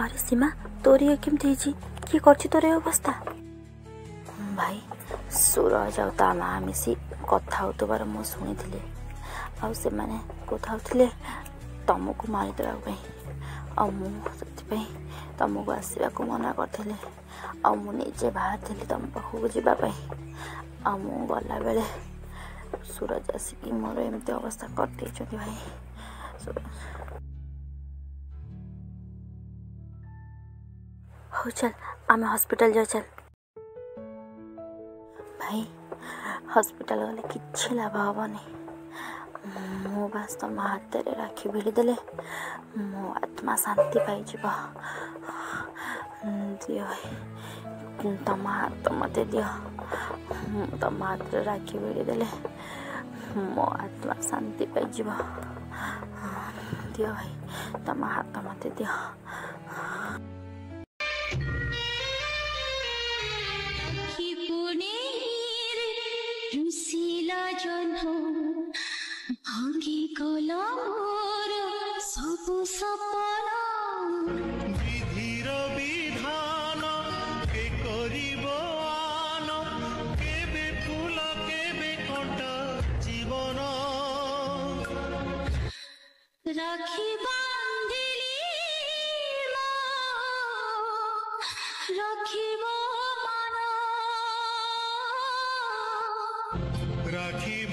अरे सीमा तोरी केमती किए कर तोर अवस्था भाई सूरज आ ता माँ मिसी कथा होतबार मु शुणी से मैंने कथा होते तुमको मारिदेवाई मुझे तुमको आसवा को मना करी मुझे बाहर थी तुम पाखक जावाई गला बेले सूरज आसिक मोर एमती अवस्था कर भाई हो चल आम हॉस्पिटल जा चल भाई हॉस्पिटल गले कि लाभ हेनी मु बास तुम हाथ में राखी भिड़ीदे मो आत्मा शांति पाई दियो भाई तुम हाथ मत दियो तुम हाथ में राखी भिड़ीदे मो आत्मा शांति पाई दियो भाई तुम हाथ मत दियो भांगी गला मोर सब सपना विधिर विधान के करिब आन केबे फूल केबे कंटा जीवन राखी बांधिली राखिब मन राखी